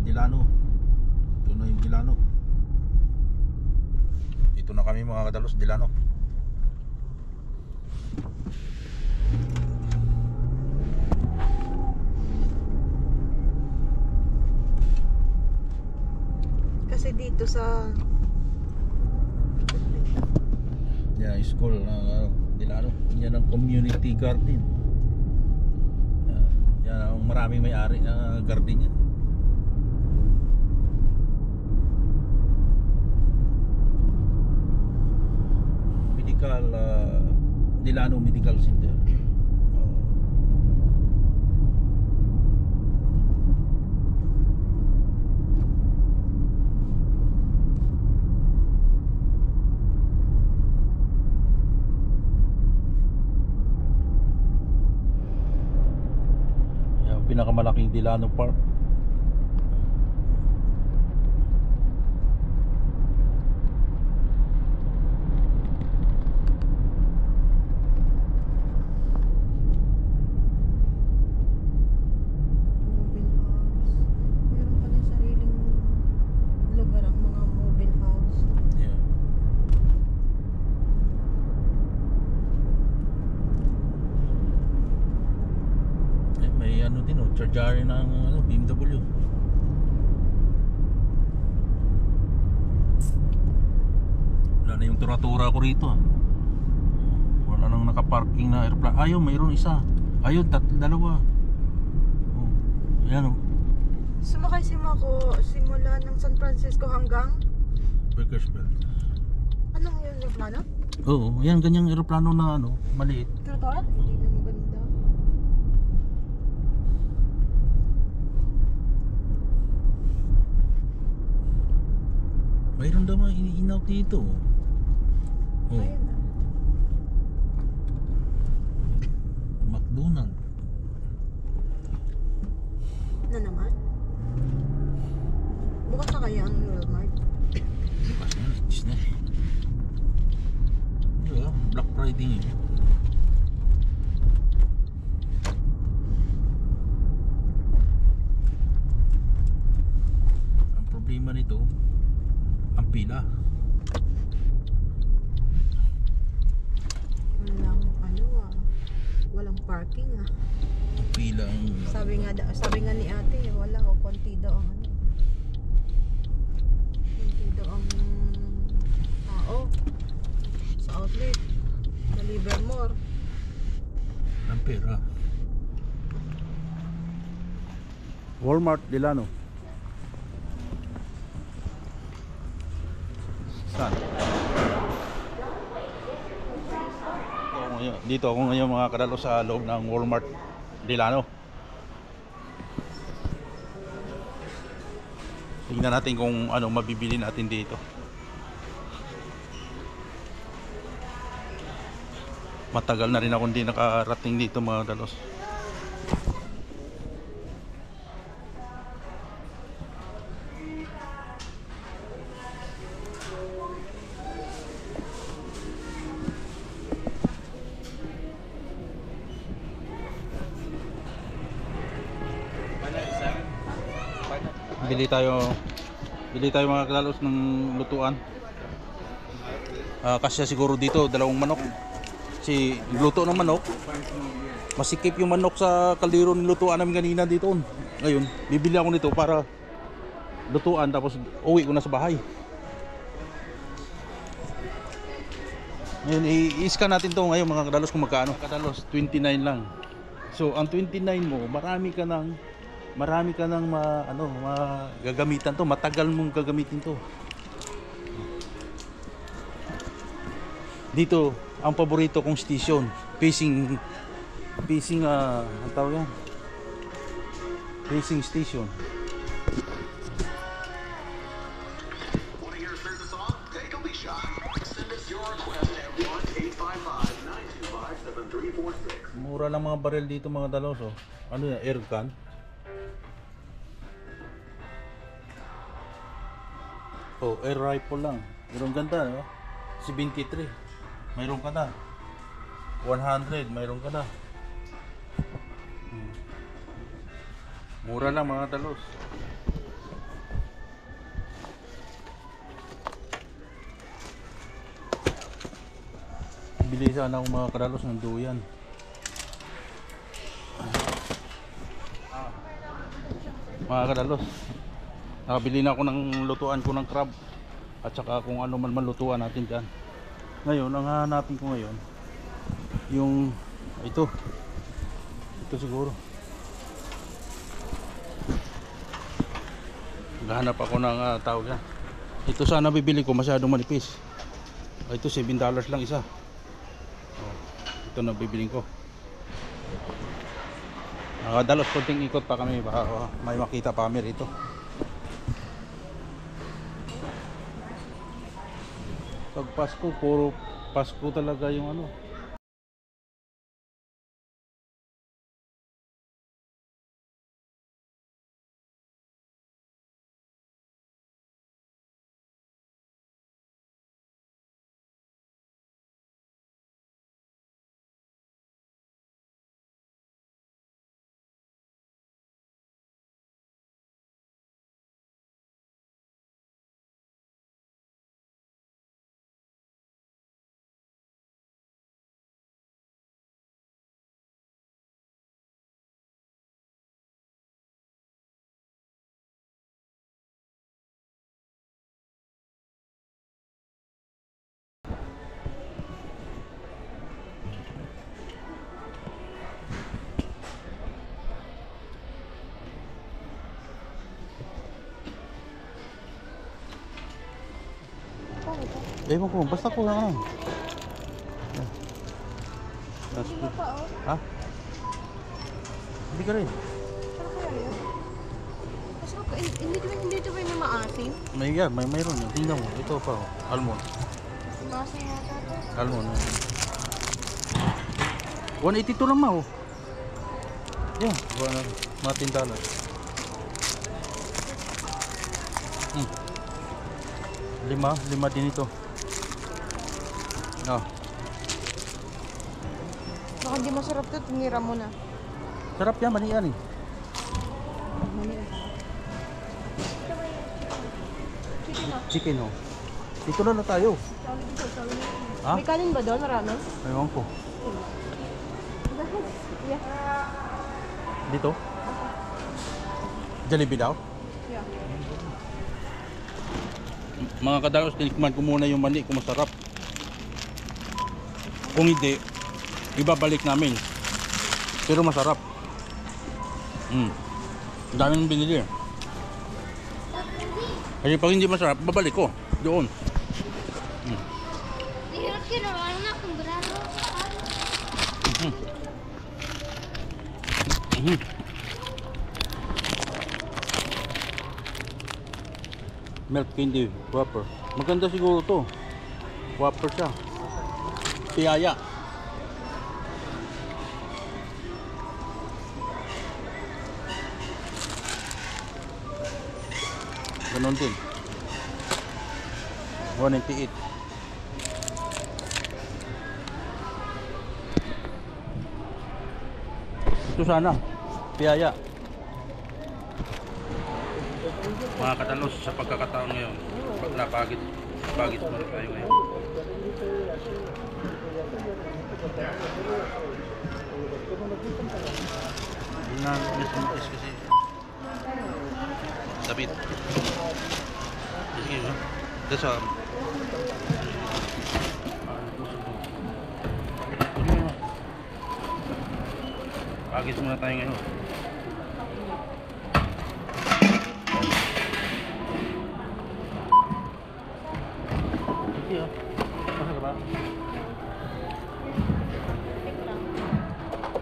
Delano. Ito na yung Delano. Dito na kami mga kadalos, Delano. Kasi dito sa Yan, school na Delano. Yan ang community garden. Yan ang maraming may-ari na garden yan. Medical Delano Medical Center. Pinakamalaking Delano Park. mobile house. Meron pala sariling lugar ang mga mobile house. Yeah. May ano din charger ng BMW. Wala na yung tura-tura ko rito. Wala nang nakaparking na airplane. Ayun, mayroon isa. Ayun, dalawa. Oh, ayan Sumakay si Mako simula ng San Francisco hanggang Bakersfield. anong yun yung plano? Oo, yan ganyang aeroplano na maliit. Trotoar? Hindi na maganda. Mayroon daw mga in-out dito. Oh, Ayun na. McDonald. Na naman? Bukas na kaya ang Walmart? Bukas na, litis na. Diba? Black Friday yun. Ang problema nito, ang pila. Walang parking ah. Ang pila ang... Sabi nga ni ate, wala o konti daw ang konti daw ang tao sa outlet na Livermore. ang pera. Walmart Delano. Saan? Dito ako ngayon mga kadalo sa loob ng Walmart Delano. Tingnan natin kung ano mabibili natin dito. Matagal na rin ako hindi nakarating dito mga kadalos. Bili tayo mga kadalos ng lutuan. Kasya siguro dito dalawang manok. Si luto ng manok, masikip yung manok sa kaldero nilutuan namin kanina dito. Ngayon, bibili ako nito para lutuan tapos uwi ko na sa bahay. Ngayon, i-scan natin to ngayon mga kadalos kung magkano. Kadalos, 29 lang. So, ang 29 mo, marami ka nang gagamitan to. Matagal mong gagamitin to. Dito, ang paborito kong station, facing ang tawag yan? Facing station. Mura lang mga baril dito mga dalos, oh. Ano yan? Airgun? Oh, air rifle lang. Pero ang ganda, no? 73. Mayroon ka na. 100, mayroon ka na. Mura lang mga dalos. bibili sana akong mga kadalos ng duyan. Mga kadalos, nakabili na ako ng lutuan ko ng crab at saka kung ano man lutuan natin dyan. Ngayon, ang hahanapin ko ngayon yung ito siguro. Naghahanap ako ng tawag yan. Ito sana bibili ko, masyadong manipis. Ito $7 lang isa. Ito na bibiling ko. Dalos konting ikot pa kami, baka may makita pa kami rito. Pag Pasko, puro Pasko talaga yung ano. Ewan ko, basta ko lang ano. Hindi mo pa, oh. Ha? Hindi ka rin. Saan kaya yun? Kasi ako, hindi ito ba yung maasim? Mayroon yun. Tingnan mo, ito pa oh. Almond. Maasim yata ito. Almond. 182 lang ma oh. Yan, mga $10. Lima din ito. Oh. Baka hindi masarap ito, tinira mo na. Sarap yan, mani yan eh. Chicken oh. Dito na tayo. Ha? May kanin ba doon? Marami? Ewan ko. Yeah. Dito? Jollibee daw? Yeah. Mga kadalos, tinikman ko muna yung mani kung masarap. Kung hindi, ibabalik namin. Pero masarap. Ang dami nang binili. Kasi pag hindi masarap, babalik ko doon. Milk candy whopper. Maganda siguro to. Whopper siya. Tiyaya. Ganon din. 198. Ito sana. Tiyaya. Mga katalos, sa pagkakataon ngayon, napagit muna tayo ngayon. Miss kasi David. Sige, no? That's pagit muna tayo ngayon. Sige, masarap ba?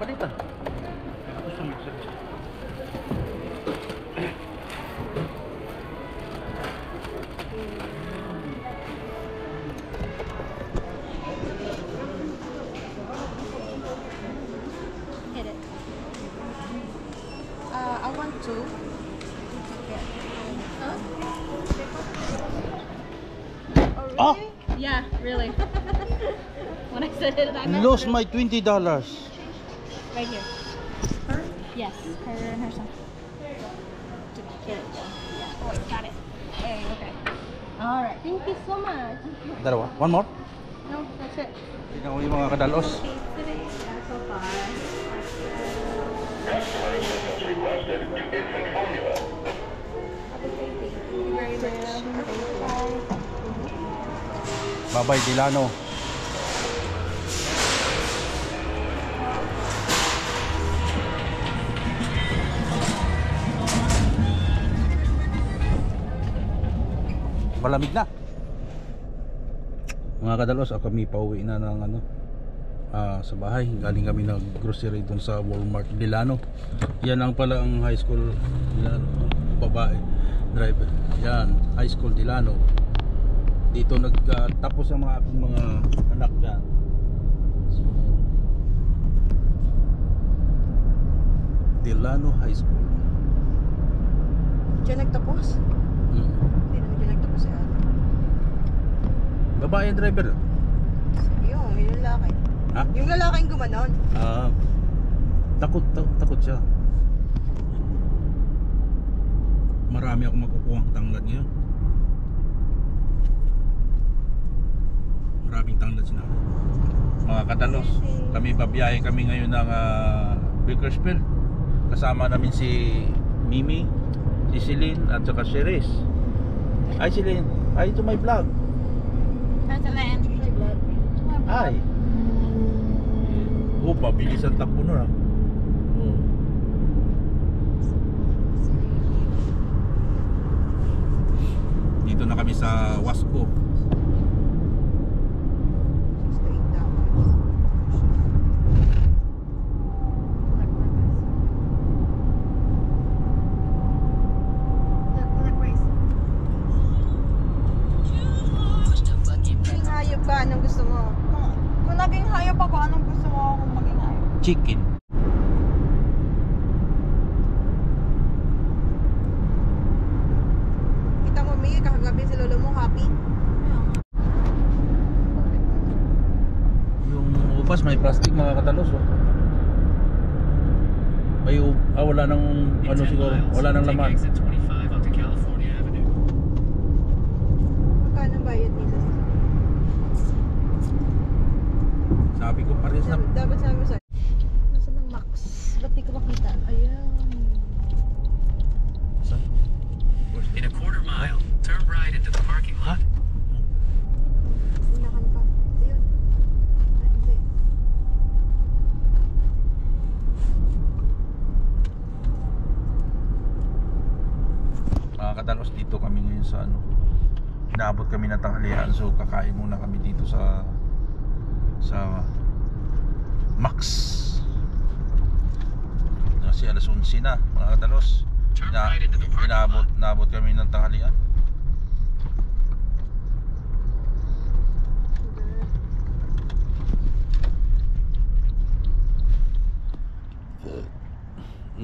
Palitan. Gusto mixer siya. Hit it. I want two. Huh? Oh, really? Yeah, really. When I said it, I meant Lost it. my $20. Right here. Her? Yes, her and her son. Get it. Yeah. Oh, got it. Hey, okay. All right. Thank you so much. Dalawa. One more? No, that's it. Tingnan mo yung mga kadalos. So far. Babay Dilano. Malamig na. Mga kadalos, kami pauwi na ng sa bahay. Galing kami nag grocery doon sa Walmart Dilano. Yan ang pala ang high school Dilano, babae driver. Yan, high school Dilano. Dito nagtapos ang mga aking mga anak yan. So, Dilano High School. Diyan nagtapos? Hindi naman diyan nagtapos si Ate. Babae driver. Yung lalaki. Ha? Yung lalaking gumanon. Takot siya. Marami akong makukuha ang tanglad ngayon. Maraming tanglad sila. Mga kadalos, kami babiyahe kami ngayon ng Bakersfield. Kasama namin si Mimi, si Celine at saka si Riz. Hi Celine, hi to my vlog. President. Hi. Oh, mabilis ang takbo nun ah. Oh. Dito na kami sa Wasco. Naging hayop ka, anong gusto mo? Kung naging hayop ako, anong gusto mo akong maging hayop? Chicken. Kita mo, Mie, kakagabi si lolo mo, happy? Yung upas may plastic mga katalos oh. May wala nang ano siguro, wala nang laman. Magkano bayad nila? Sabi ko pares na. Dapat sabi mo sa'yo. Nasaan ang Max? Ba't di ko makita? Ayan. Saan? In a quarter mile, turn right into the parking Ha? lot. Unahan pa. Ayun. Ay, hindi. Mga katalos, dito kami ngayon sa inaabot kami ng tanghalian, so kakain muna kami dito sa Max. Kasi alas 11 na mga katalos. Turn right into the parking lot. Inaabot kami ng tanghalian.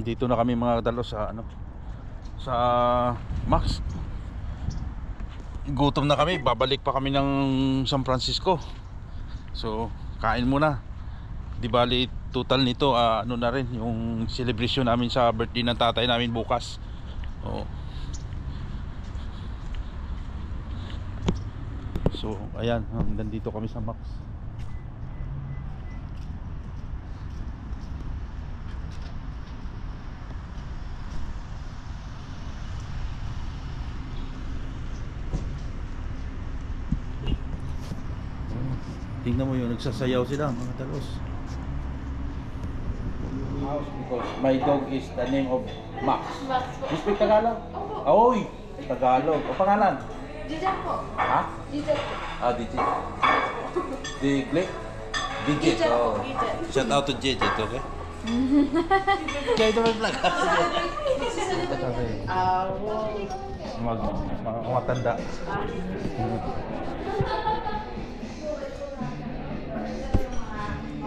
Dito na kami mga katalos sa sa Max. Gutom na kami, babalik pa kami ng San Francisco. So, kain muna. Di bali total nito na rin yung celebration namin sa birthday ng tatay namin bukas. Oo. So, ayan, hanggang dito kami sa Max. Tingnan mo yun, nagsasayaw sila mga talos. Because my dog is the name of Max. You speak Tagalog? Oy, Tagalog. O pangalan? Dijan po. Ha? Dijan. Digit. Digit? Digit. Oh. Shout out to Digit, okay? Kaya ito may vlog. Matanda.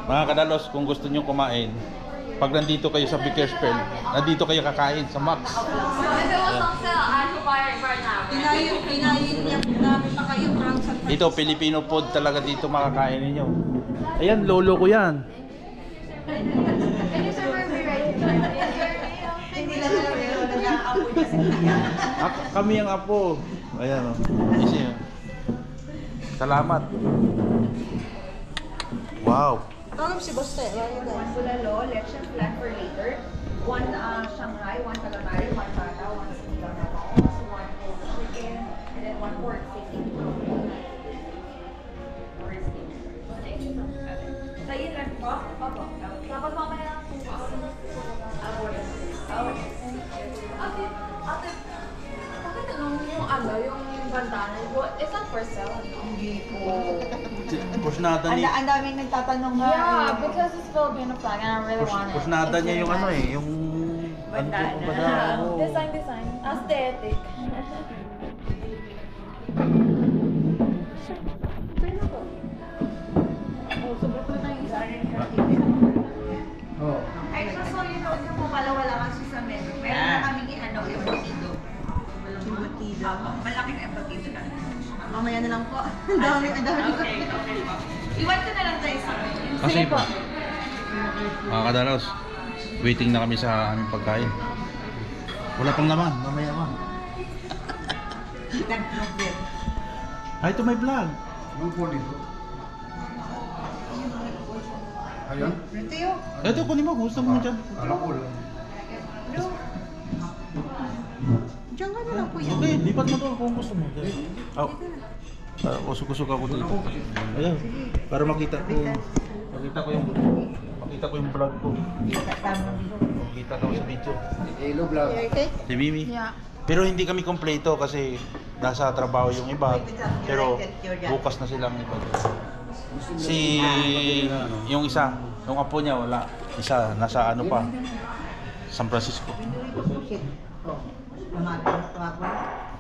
Mga kadalos, kung gusto nyo kumain, pag nandito kayo sa Bakersfield, nandito kayo kakain sa Max. Hinayin niya namin pa kayo from San Francisco. Dito, Filipino food talaga dito makakain ninyo. Ayan, lolo ko yan. Hindi lang alam yun, nag-aapo niya sa Kami ang apo. Ayan o. Salamat. Wow. Tawag si Boss Te. One bulalo, lechon flan for later. One Shanghai, one calamari, one pata, one sinigang na bangus, one whole chicken, and then one pork sticky. So yun lang po? Opo. Tapos mamaya lang po. Ate, bakit tanong yung yung bandana, is that for sale? Hindi po. Pusnada niya. Ang daming nagtatanong nga. Yeah, because it's Filipino flag and I really want it. Pusnada niya yung ano eh, yung bandana. Oo. Design. Aesthetic. Ay, so yun yung po pala wala kasi sa menu. Meron na kaming yung batido. Yung batido. Malaking batido na. Mamaya na lang po. Ang dami. Okay. Iwan ko na lang tayo sa Kasi po. Mga kadalos, waiting na kami sa aming pagkain. Wala pang laman, mamaya pa. Hi to my vlog. Ayan? Ito, kunin mo, gusto mo dyan. Alam ko lang. Diyan ka na lang po yan. Okay, lipat mo to kung gusto mo. Oh. Kusok-kusok ako dito. Ayan, para makita ko yung vlog ko. Makita ko sa video. Hello, vlog. Okay? Si Mimi. Yeah. Pero hindi kami kompleto kasi nasa trabaho yung iba. Pero bukas na silang iba. Si yung isa, yung apo niya wala. Isa nasa ano pa, San Francisco.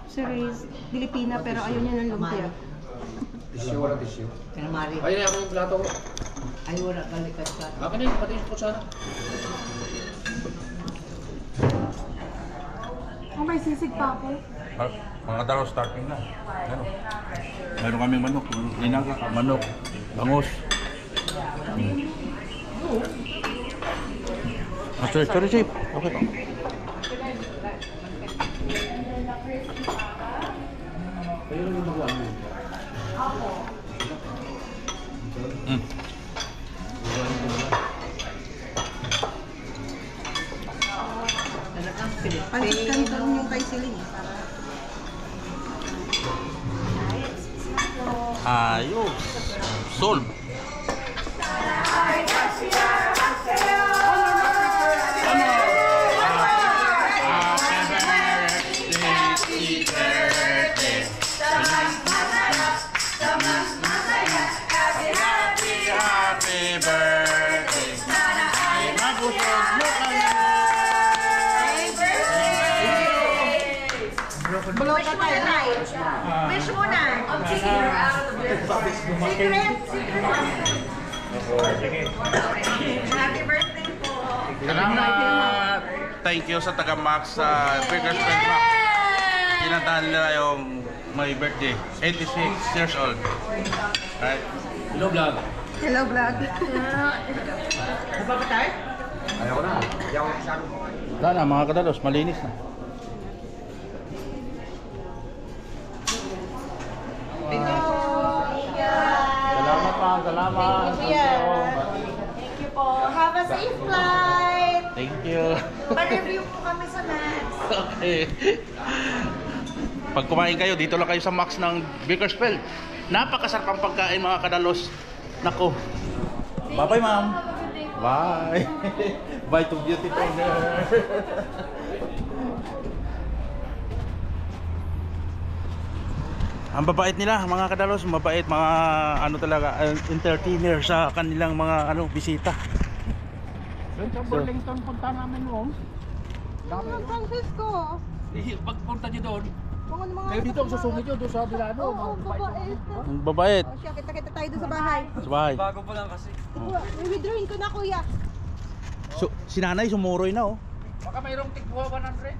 Si Riz, Pilipina pero ayaw niya ng lumpia. Tissue, wala tissue. Calamari. Ayun, ako yung plato ko. Ay, wala kalikat ka. Akin na yun, pati yung kutsara. Oh, may sisig pa ako. Mga kadaro, starting na. Ano? Meron kaming manok, linaga, manok, bangus. Sorry, Chef. Okay pa. Pansit canton yung kay Celine. Ayos. Solve. Happy birthday. Ay, mabusog mo Wish mo na. Wish mo na. Happy birthday po. Salamat! Thank you sa taga-Max sa Burgers Friend Max. Kinantahan nila yung my birthday. 86 years old. Right? Hello, vlog. Hello, vlog. Ayaw ko na. Ayaw ko sa amin. Wala na mga kadalos, malinis na. Salamat pa, salamat. Thank you po. Have a safe flight. Thank you. Pa-review po kami sa Max. Okay. Pag kumain kayo, dito lang kayo sa Max ng Bakersfield. Napakasarap ang pagkain mga kadalos. Nako. Bye-bye, ma'am. Bye. Bye to beautiful girl. Ang babait nila, mga kadalos, mabait, mga ano talaga, entertainer sa kanilang mga bisita. Doon sa Burlington, punta namin noon. San Francisco. Pagpunta niyo doon, Kung ano mga... kayo dito ang susungit nyo doon sa Dilano. Oo, babae. Ang babait. O siya, kita-kita tayo doon sa bahay. Sa bahay. Bago pa lang kasi. I-withdrawin ko na, kuya. So, si nanay sumuroy na oh. Baka mayroong tigwa 100.